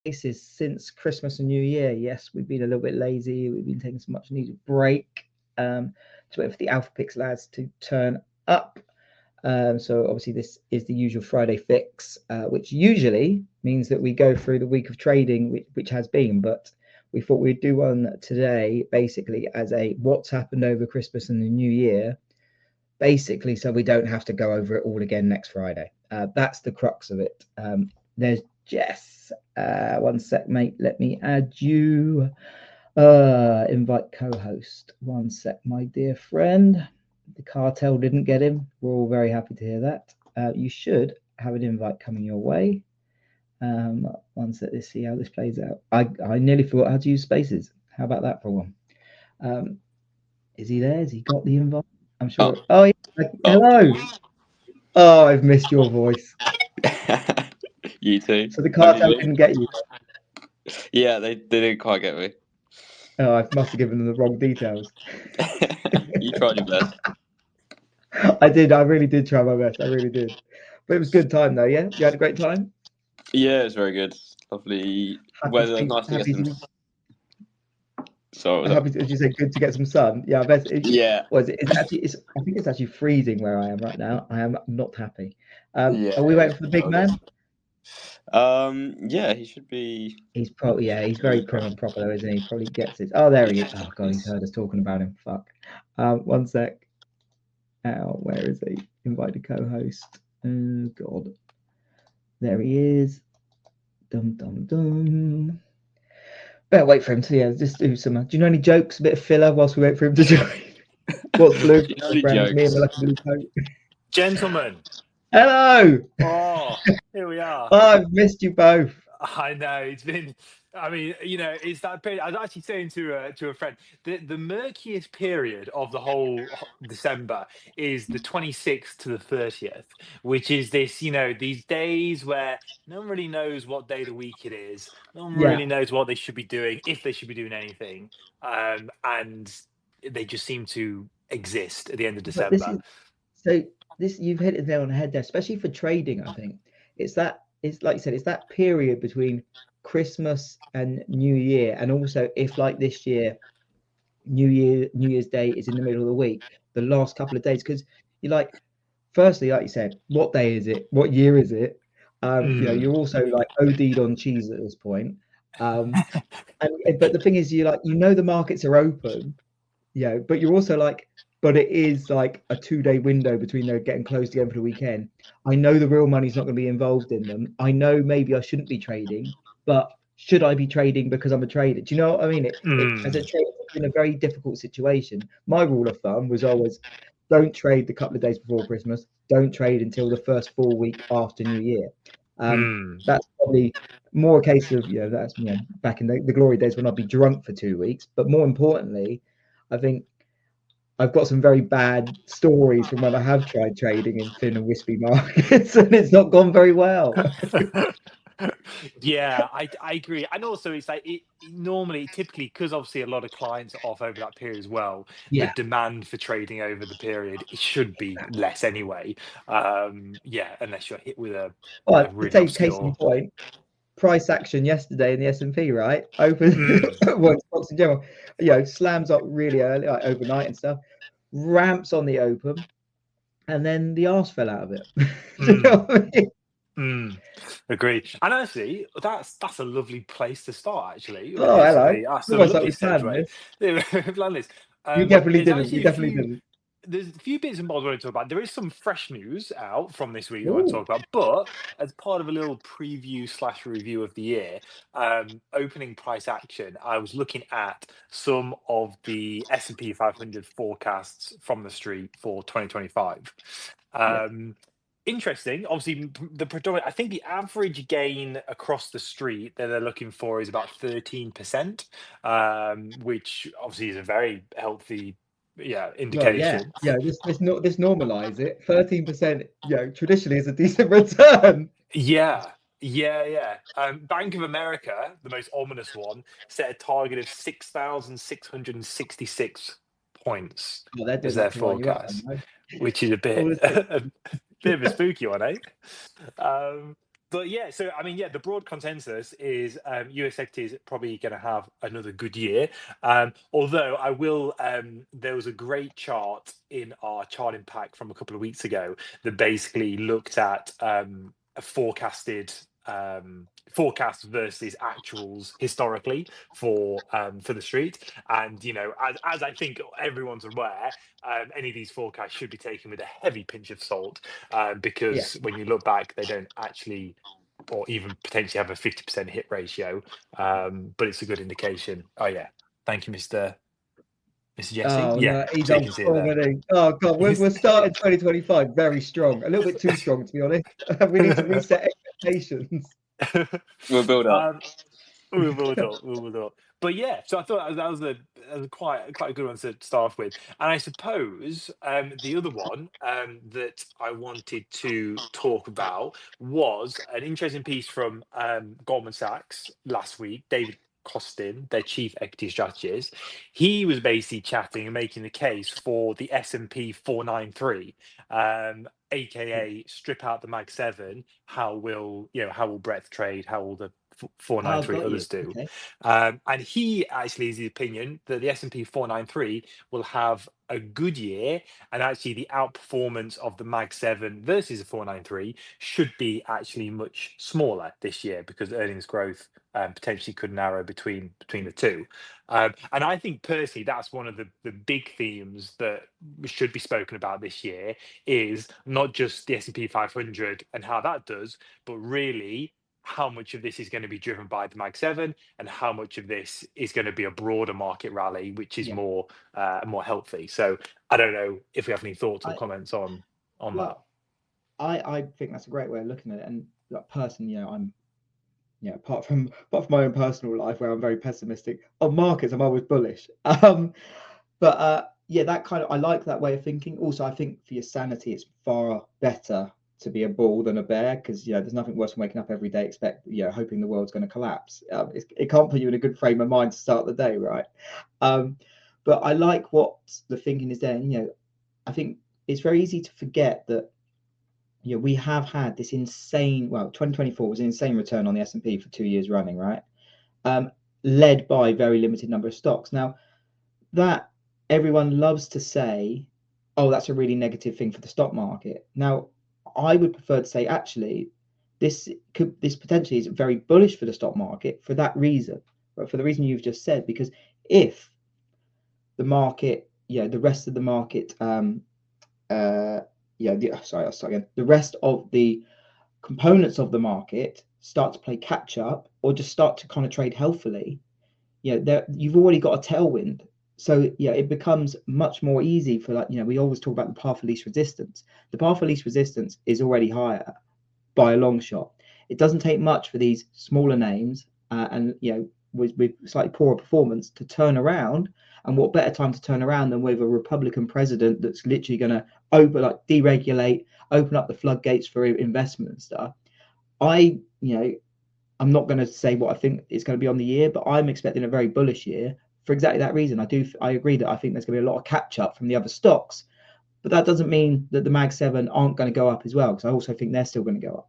spaces since Christmas and New Year. Yes, we've been a little bit lazy. We've been taking some much needed break to wait for the AlphaPicks lads to turn up. So obviously this is the usual Friday fix, which usually means that we go through the week of trading, which has been, but we thought we'd do one today, basically as a what's happened over Christmas and the New Year, basically so we don't have to go over it all again next Friday. That's the crux of it. There's Jess. One sec, mate. Let me add you. Invite co-host. One sec, my dear friend. The cartel didn't get him. We're all very happy to hear that. You should have an invite coming your way. One sec, let's see how this plays out. I nearly forgot how to use spaces. How about that for one? Is he there? Has he got the invite? I'm sure. Oh yeah. Hello. Oh, I've missed your voice. You too. So the cartel didn't get you. Yeah, they didn't quite get me. Oh, I must have given them the wrong details. You tried your best. I did. I really did try my best. I really did. But it was a good time though. Yeah, you had a great time. Yeah, it's very good. Lovely weather. Nice to get some. Sorry, happy to, as you say, good to get some sun. Yeah, I bet. Yeah. Was it? It's actually. I think it's actually freezing where I am right now. I am not happy. Yeah. Are we waiting for the big man? Yeah, he should be. He's probably he's very prim and proper though, isn't he? He probably gets it. Oh, there he is. Oh god, he's heard us talking about him. Fuck. One sec. Where is he? Invited co-host. Oh god. There he is. Dum dum dum. Better wait for him to just do some. Do you know any jokes? A bit of filler whilst we wait for him to join. What's blue? Friends, me and the lucky blue coat. Gentlemen. Hello. Oh, here we are. Oh, I've missed you both. I know it's been. I mean, it's that period. I was actually saying to a friend, the murkiest period of the whole December is the 26th to the 30th, which is this, these days where no one really knows what day of the week it is. No one really knows what they should be doing, if they should be doing anything, and they just seem to exist at the end of December. You've hit it there on the head there, especially for trading. I think it's like you said, it's that period between Christmas and New Year, and also if like this year, New Year's Day is in the middle of the week, the last couple of days, because you're like, firstly, like you said, what day is it? What year is it? You're also like OD'd on cheese at this point. But the thing is, the markets are open, but you're also like, but it is like a 2-day window between they're getting closed again for the weekend. I know the real money's not going to be involved in them. I know maybe I shouldn't be trading, but should I be trading because I'm a trader? Do you know what I mean? As a trader, it's in a very difficult situation. My rule of thumb was always don't trade the couple of days before Christmas. Don't trade until the first full week after New Year. That's probably more a case of, that's, back in the glory days when I'd be drunk for 2 weeks. But more importantly, I think I've got some very bad stories from when I have tried trading in thin and wispy markets, and it's not gone very well. Yeah, I agree. And also it's like typically, because obviously a lot of clients are off over that period as well, the demand for trading over the period, it should be less anyway. Unless you're hit with a really case in point, price action yesterday in the S&P, right? Open stocks in general, slams up really early, like overnight and stuff, ramps on the open, and then the arse fell out of it. You know what I mean? Agreed. And actually, that's a lovely place to start. Actually, hello. That's a lovely segue. You definitely didn't. You definitely didn't. There's a few bits and bobs I want to talk about. There is some fresh news out from this week I want to talk about, but as part of a little preview/review of the year, opening price action, I was looking at some of the S&P 500 forecasts from the street for 2025. Interesting. Obviously, I think the average gain across the street that they're looking for is about 13%, which obviously is a very healthy indication. This normalize it. 13%, traditionally is a decent return. Yeah. Bank of America, the most ominous one, set a target of 6,666 points as their forecast, which is a bit of a spooky one, eh? But yeah, so I mean, yeah, the broad consensus is US equities probably going to have another good year. Although I will, there was a great chart in our charting pack from a couple of weeks ago that basically looked at a forecasted forecast versus actuals historically for the street. And you know, as I think everyone's aware, any of these forecasts should be taken with a heavy pinch of salt, because when you look back, they don't actually, or even potentially have a 50% hit ratio. But it's a good indication. Oh yeah, thank you, Mr. Jesse. Oh Yeah, no, he's so you on can see it form, there. isn't he? Oh god, we're starting 2025 very strong. A little bit too strong, to be honest. We need to reset expectations. We'll build up. We'll build up. We'll build up. But yeah, so I thought that was quite a good one to start off with. And I suppose the other one that I wanted to talk about was an interesting piece from Goldman Sachs last week. David Costin, their chief equity strategist, he was basically chatting and making the case for the S&P 493, aka strip out the Mag 7. How will breadth trade? How will the Oh, 493 got you. others do? Okay. And he actually is the opinion that the S&P 493 will have a good year, and actually the outperformance of the Mag 7 versus the 493 should be actually much smaller this year, because earnings growth potentially could narrow between the two. And I think personally that's one of the big themes that should be spoken about this year, is not just the S&P 500 and how that does, but really how much of this is going to be driven by the Mag 7 and how much of this is going to be a broader market rally, which is Yeah. more healthy. So I don't know if we have any thoughts or I- comments on that. Well, I think that's a great way of looking at it. And like, personally, I'm apart from my own personal life where I'm very pessimistic on markets, I'm always bullish. But yeah, that kind of, I like that way of thinking. Also, I think for your sanity, it's far better to be a bull than a bear, because there's nothing worse than waking up every day hoping the world's going to collapse. It can't put you in a good frame of mind to start the day, right? But I like what the thinking is there. And, I think it's very easy to forget that we have had this insane, 2024 was an insane return on the S&P for 2 years running, right? Led by a very limited number of stocks. Now, that everyone loves to say, oh, that's a really negative thing for the stock market. Now, I would prefer to say, actually, this potentially is very bullish for the stock market for that reason, but for the reason you've just said, because if the market, the rest of the market, sorry, I'll start again. The rest of the components of the market start to play catch up, or just start to kind of trade healthily, you've already got a tailwind. So it becomes much more easy for, we always talk about the path of least resistance. The path of least resistance is already higher by a long shot. It doesn't take much for these smaller names and with slightly poorer performance to turn around. And what better time to turn around than with a Republican president that's literally going to deregulate, open up the floodgates for investment and stuff. I'm not going to say what I think is going to be on the year, but I'm expecting a very bullish year for exactly that reason. I agree that I think there's going to be a lot of catch up from the other stocks, but that doesn't mean that the Mag 7 aren't going to go up as well, because I also think they're still going to go up.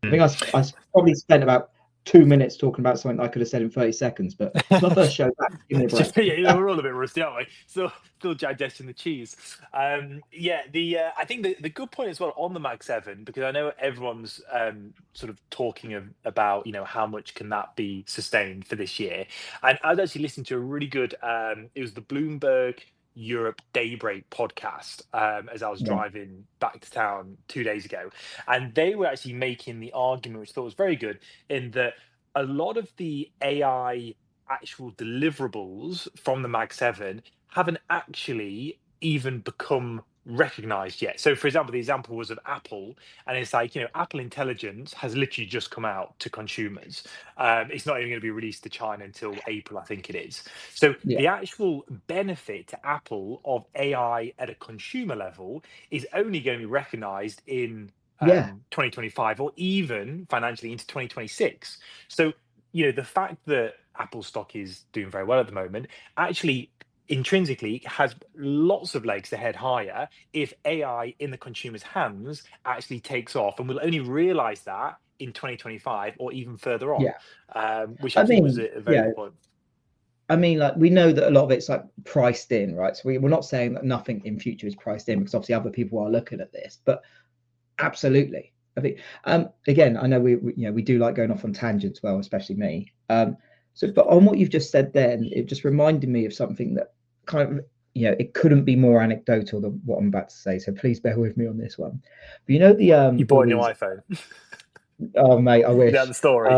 I think I probably spent about 2 minutes talking about something I could have said in 30 seconds, but it's my first show back. Give me a break. We're all a bit rusty, aren't we? Still digesting the cheese. I think the good point as well on the Mag 7, because I know everyone's sort of talking about how much can that be sustained for this year. And I was actually listening to a really good it was the Bloomberg Europe Daybreak podcast as I was driving back to town 2 days ago, and they were actually making the argument, which I thought was very good, in that a lot of the AI actual deliverables from the Mag 7 haven't actually even become recognized yet. So for example, the example was of Apple, and it's like, Apple Intelligence has literally just come out to consumers. It's not even going to be released to China until April, I think it is. So the actual benefit to Apple of AI at a consumer level is only going to be recognized in 2025, or even financially into 2026. So the fact that Apple stock is doing very well at the moment actually intrinsically has lots of legs to head higher if AI in the consumer's hands actually takes off, and we'll only realize that in 2025 or even further on. Yeah. Which I think was a very good point. I mean, like, we know that a lot of it's like priced in, right? So we're not saying that nothing in future is priced in, because obviously other people are looking at this, but absolutely. I think, again, I know we do like going off on tangents, well, especially me. But on what you've just said then, it just reminded me of something that kind of, it couldn't be more anecdotal than what I'm about to say. So please bear with me on this one. But you bought a new iPhone. Oh, mate, I wish. That's the story.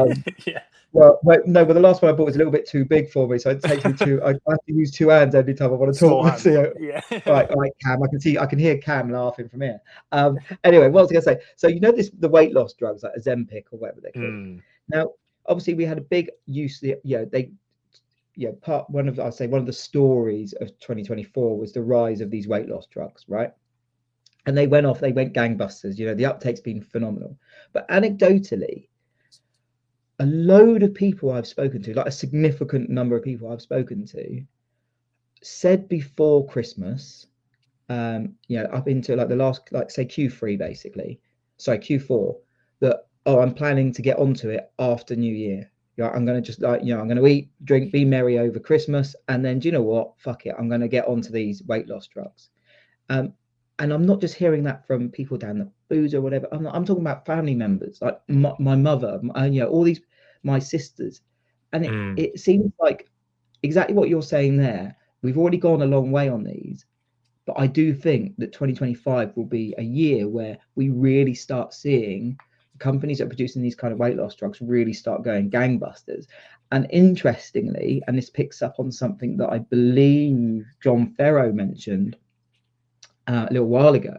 Yeah. Well, no, but the last one I bought was a little bit too big for me, so it takes me I have to use 2 hands every time I want to talk. Yeah. Right, Cam. I can hear Cam laughing from here. Anyway, what was I going to say? So the weight loss drugs like Ozempic or whatever they're called. Now, obviously, we had a big use. One of the stories of 2024 was the rise of these weight loss drugs, right? And they went gangbusters. The uptake's been phenomenal. But anecdotally, a load of people I've spoken to, like a significant number of people I've spoken to, said before Christmas, up into like the last, like say Q3 basically, sorry, Q4, that, I'm planning to get onto it after New Year. I'm going to just I'm going to eat, drink, be merry over Christmas. And then, do you know what? Fuck it. I'm going to get onto these weight loss drugs. And I'm not just hearing that from people down the booze or whatever. I'm talking about family members, like my mother, all these, my sisters. And it seems like exactly what you're saying there. We've already gone a long way on these, but I do think that 2025 will be a year where we really start seeing companies that are producing these kind of weight loss drugs really start going gangbusters. And interestingly, and this picks up on something that I believe John Ferro mentioned a little while ago.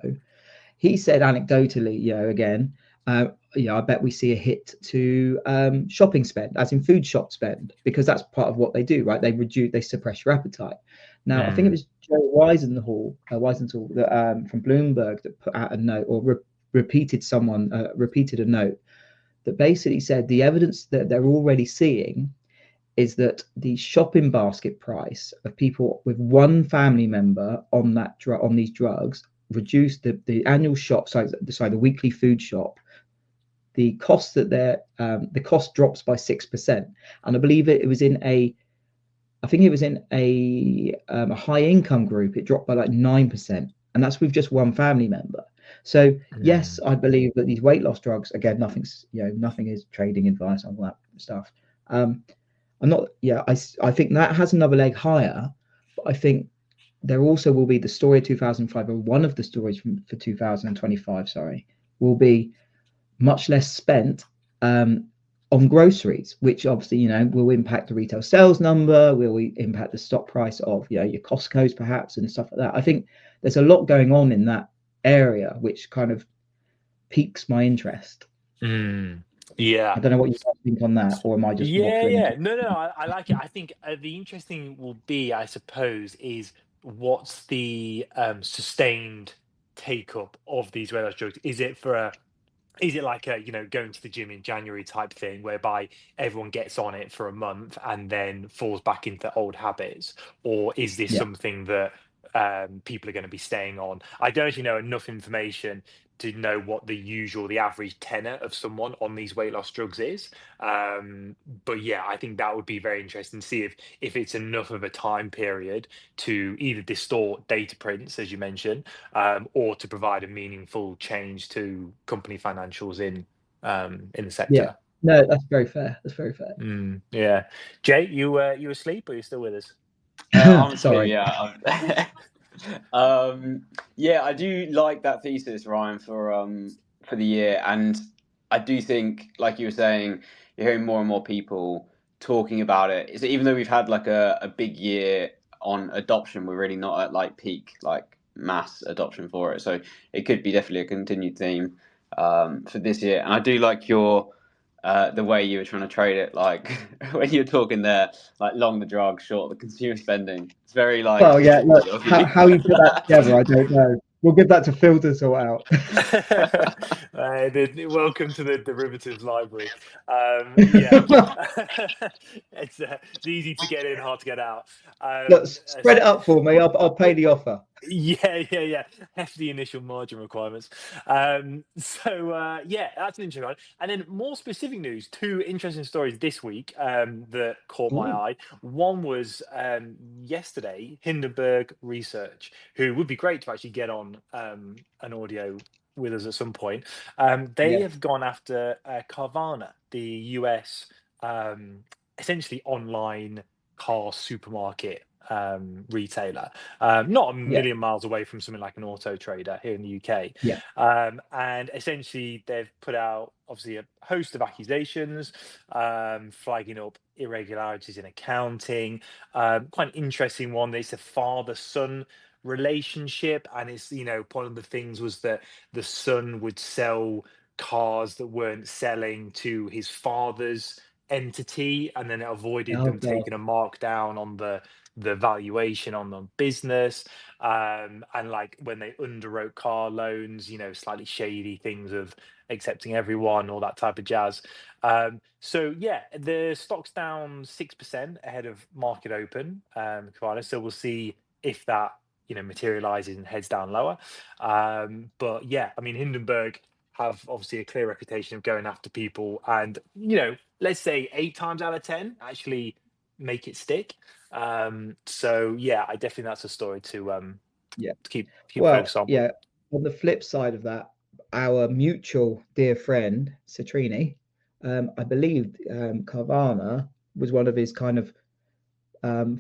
He said anecdotally, again, I bet we see a hit to shopping spend, as in food shop spend, because that's part of what they do, right? They suppress your appetite. Now, I think it was Joe Weisenthal from Bloomberg that put out a note, or repeated a note that basically said the evidence that they're already seeing is that the shopping basket price of people with one family member on these drugs reduced the annual shop, the weekly food shop. The cost the cost drops by 6%, and I believe it was in a high income group. It dropped by like 9%, and that's with just one family member. So yes, I believe that these weight loss drugs, again, nothing is trading advice on that stuff. I think that has another leg higher, but I think there also will be the story of 2005, or one of the stories for 2025, will be much less spent on groceries, which obviously, will impact the retail sales number, will impact the stock price of, your Costco's perhaps and stuff like that. I think there's a lot going on in that area, which kind of piques my interest. Yeah. I don't know what you think on that, or am I just Yeah. No, I like it. I think the interesting will be, I suppose, is what's the sustained take up of these weight loss drugs? Is it like a, going to the gym in January type thing, whereby everyone gets on it for a month and then falls back into old habits? Or is this something that people are going to be staying on? I don't actually know enough information to know what the average tenor of someone on these weight loss drugs is. But yeah, I think that would be very interesting to see if it's enough of a time period to either distort data prints, as you mentioned, or to provide a meaningful change to company financials in the sector. Yeah, no, that's very fair. Yeah, Jay, you asleep, or are you still with us? I'm sorry. Yeah, I do like that thesis, Ryan, for the year, and I do think, like you were saying, you're hearing more and more people talking about it. So even though we've had like a big year on adoption, we're really not at like peak, like mass adoption for it. So it could be definitely a continued theme for this year. And I do like the way you were trying to trade it, like when you're talking there, like long the drug, short the consumer spending. It's very like. Well, yeah. Look, how you put that together, I don't know. We'll give that to Phil to sort out. Welcome to the derivatives library. Yeah, it's easy to get in, hard to get out. Look, spread it up for me. I'll pay the offer. Yeah. Hefty initial margin requirements. Yeah, that's an interesting one. And then more specific news, two interesting stories this week that caught my Ooh. eye. One was yesterday, Hindenburg Research, who would be great to actually get on an audio with us at some point. They Yeah. have gone after Carvana, the US essentially online car supermarket retailer, not a Yeah. million miles away from something like an Auto Trader here in the UK. Yeah. And essentially, they've put out obviously a host of accusations, flagging up irregularities in accounting. Quite an interesting one. It's a father-son relationship, and it's one of the things was that the son would sell cars that weren't selling to his father's entity, and then it avoided Oh them God. taking a markdown on the valuation on the business, and like when they underwrote car loans, slightly shady things of accepting everyone, all that type of jazz. So yeah, the stock's down 6% ahead of market open, so we'll see if that materializes and heads down lower. But yeah, I mean, Hindenburg have obviously a clear reputation of going after people, and let's say 8 times out of 10 actually make it stick. So yeah, I definitely that's a story to keep Well, focused on. yeah. On the flip side of that, our mutual dear friend Citrini, I believe Carvana was one of his kind of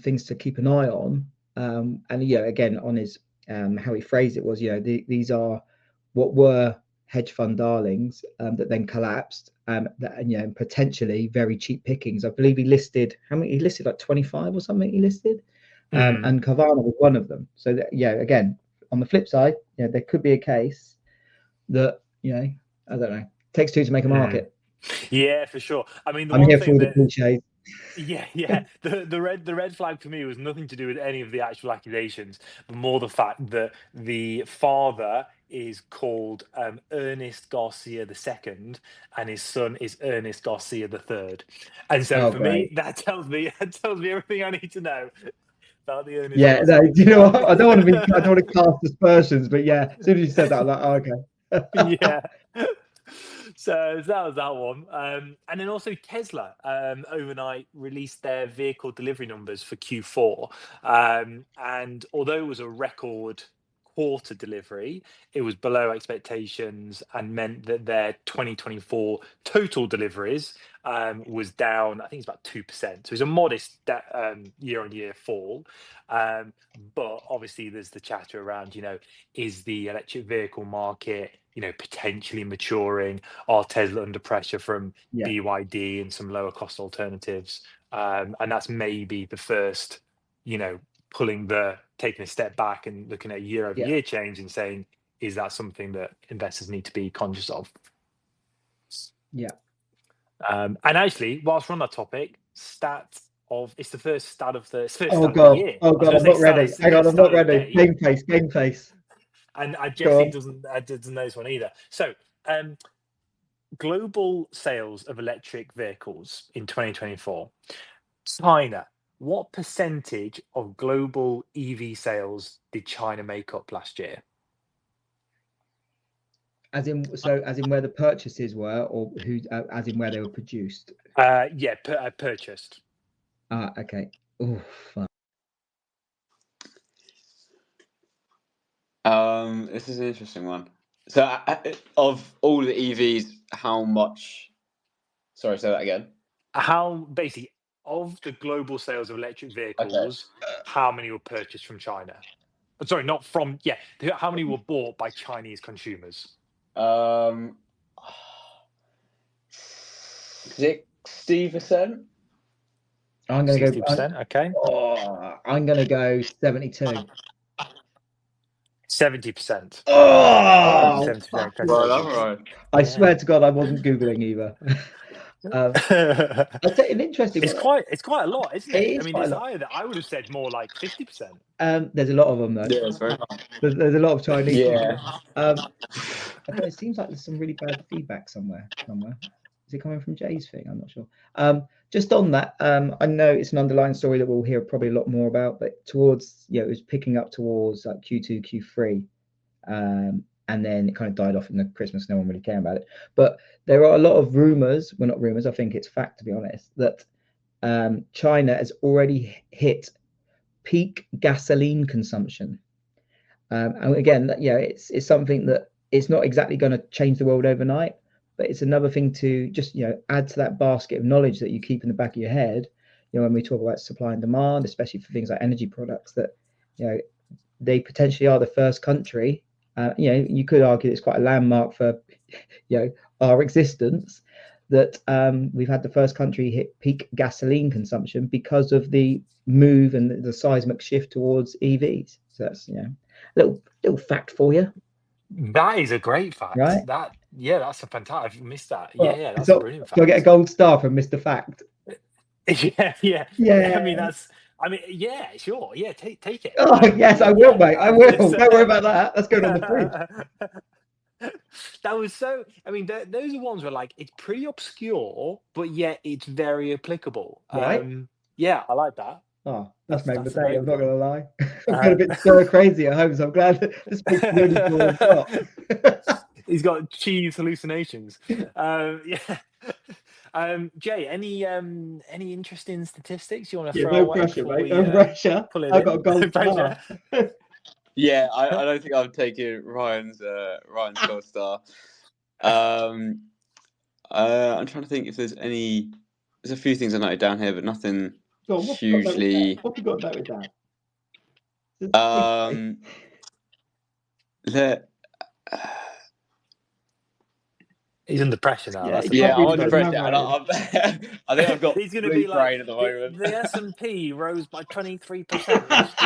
things to keep an eye on. And again, on his how he phrased it was, these are what were hedge fund darlings that then collapsed, and potentially very cheap pickings. I believe he listed how many? He listed like 25 or something. He listed, and Carvana was one of them. So that, again, on the flip side, there could be a case that I don't know, takes two to make a market. Yeah, for sure. I mean, I'm here for all the cliches. Yeah. The red flag for me was nothing to do with any of the actual accusations, but more the fact that the father is called Ernest Garcia II, and his son is Ernest Garcia III. And so for me, that tells me everything I need to know about the Ernest Garcia. No, you know what? I don't want to cast aspersions, but yeah, as soon as you said that, I'm like, oh, okay. Yeah. So that was that one. And then also Tesla overnight released their vehicle delivery numbers for Q4. And although it was a record quarter delivery, it was below expectations and meant that their 2024 total deliveries was down, I think it's about 2%. So it was a modest year-on-year fall. But obviously there's the chatter around, is the electric vehicle market potentially maturing? Are Tesla under pressure from BYD and some lower cost alternatives? And that's maybe the first, taking a step back and looking at year-over-year change and saying, is that something that investors need to be conscious of? Yeah. And actually, whilst we're on that topic, it's the first stat of the year. Oh God, I'm not ready. Hang on, I'm not ready. Game face. And Jesse doesn't know this one either. So, global sales of electric vehicles in 2024. China, what percentage of global EV sales did China make up last year? As in where the purchases were, or who? As in where they were produced. Purchased. Okay. Oh, fuck. This is an interesting one. So, of all the EVs, how much? Sorry, say that again. How basically of the global sales of electric vehicles, how many were purchased from China? Sorry, not from. Yeah, how many were bought by Chinese consumers? 60%. I'm gonna 60%. Okay. I'm gonna go 72. 70%. Oh, 70%. Right. I swear to God, I wasn't googling either. I'd say an interesting one. It's quite a lot, isn't it? It is I mean, quite it's a lot. higher than I would have said, more like 50%. There's a lot of them though. Yeah, it's very high. There's a lot of Chinese. Yeah. I don't know, it seems like there's some really bad feedback somewhere. Is it coming from Jay's thing? I'm not sure. Just on that, I know it's an underlying story that we'll hear probably a lot more about, but towards, it was picking up towards like Q2, Q3. And then it kind of died off in the Christmas. No one really cared about it. But there are a lot of rumors. Well, not rumors. I think it's fact, to be honest, that China has already hit peak gasoline consumption. And again, it's something that it's not exactly going to change the world overnight, but it's another thing to just, add to that basket of knowledge that you keep in the back of your head. When we talk about supply and demand, especially for things like energy products, that, they potentially are the first country. You could argue it's quite a landmark for, our existence, that we've had the first country hit peak gasoline consumption because of the move and the seismic shift towards EVs. So that's, a little fact for you. That is a great fact. Right? That's a fantastic. I've missed that. Well, that's a brilliant fact. Do I get a gold star from Mr. Fact? Yeah. Sure. Yeah, take it. Oh, yes, I will, mate. I will. Don't worry about that. That's going on the fridge. That was so. Those are ones where like it's pretty obscure, but yet it's very applicable. Right? Yeah, I like that. Oh, that's made my day. I'm not going to lie. I've got a bit stir crazy at home, so I'm glad that this speaks really He's got cheese hallucinations. Jay, any interesting statistics you want to throw no away? Pressure, mate. No pressure. I've got a gold star. Yeah, I don't think I'm taking Ryan's gold star. I'm trying to think if there's any. There's a few things I noted down here, but nothing hugely. What have you got noted down? He's under pressure now. I'm under pressure. And I think I've got He's going to be like, brain at the moment. The S&P rose by 23% last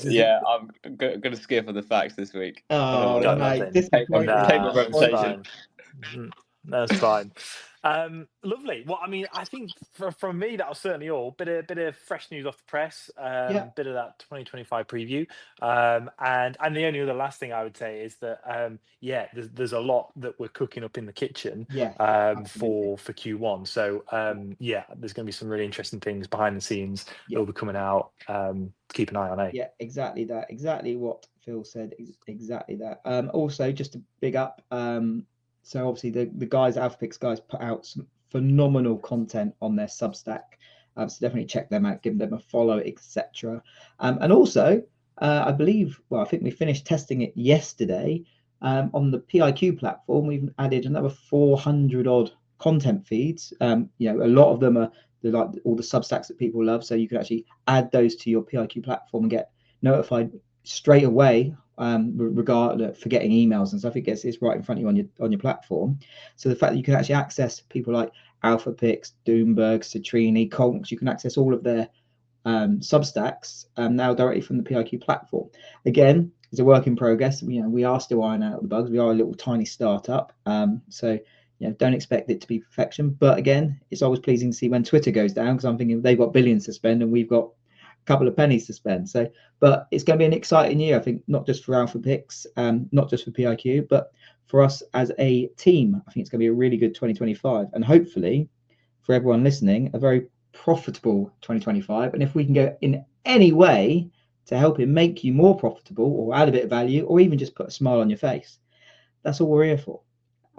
year. I'm going to skip on the facts this week. Oh, mate. Take my reputation. That's fine. Lovely. Well, I think from me that was certainly all. Bit of fresh news off the press. Bit of that 2025 preview. And the only other last thing I would say is that there's a lot that we're cooking up in the kitchen. For Q1. So there's going to be some really interesting things behind the scenes that will be coming out. Keep an eye on it. Yeah, exactly that. Exactly what Phil said. Exactly that. Also, just to big up. So obviously the guys, AlphaPicks guys, put out some phenomenal content on their Substack. So definitely check them out, give them a follow, etc. And also, I think we finished testing it yesterday on the PiQ platform. We've added another 400 odd content feeds. A lot of them are like all the Substacks that people love. So you can actually add those to your PiQ platform and get notified straight away. Regardless for getting emails and stuff, it's right in front of you on your platform. So the fact that you can actually access people like AlphaPicks, Doomberg, Citrini, Conks, you can access all of their Substacks now directly from the PiQ platform. Again, it's a work in progress. We are still ironing out the bugs. We are a little tiny startup, so don't expect it to be perfection. But again, it's always pleasing to see when Twitter goes down, because I'm thinking they've got billions to spend and we've got couple of pennies to spend. So, but it's going to be an exciting year, I think, not just for AlphaPicks, not just for PiQ, but for us as a team. I think it's going to be a really good 2025, and hopefully for everyone listening, a very profitable 2025. And if we can go in any way to help it make you more profitable, or add a bit of value, or even just put a smile on your face, that's all we're here for.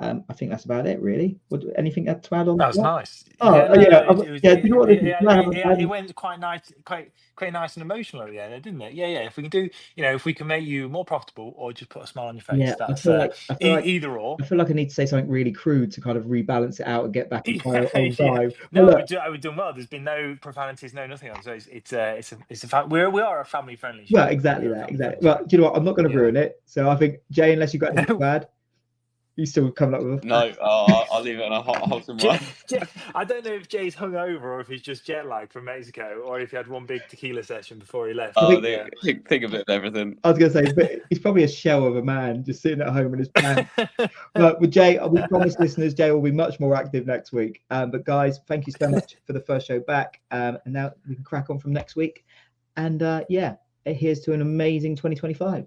I think that's about it, really. Anything to add on? That was nice. It went quite nice, quite nice and emotional at the end, didn't it? Yeah. If we can do, if we can make you more profitable, or just put a smile on your face, that's either or. I feel like I need to say something really crude to kind of rebalance it out and get back in my own vibe. No, we've done well. There's been no profanities, no nothing on. So it's a fact. We are a family friendly show. Well, exactly that. Well, do you know what? I'm not going to ruin it. So I think, Jay, unless you've got anything to add. You still coming up with? No, I'll leave it on a hot and one. I don't know if Jay's hungover or if he's just jet lagged from Mexico, or if he had one big tequila session before he left. Think of it, everything. I was going to say, but he's probably a shell of a man just sitting at home in his pants. But with Jay, we promise listeners, Jay will be much more active next week. But guys, thank you so much for the first show back. And now we can crack on from next week. And here's to an amazing 2025.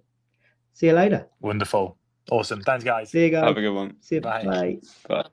See you later. Wonderful. Awesome. Thanks, guys. See you guys. Have a good one. See you. Bye. Bye. Bye.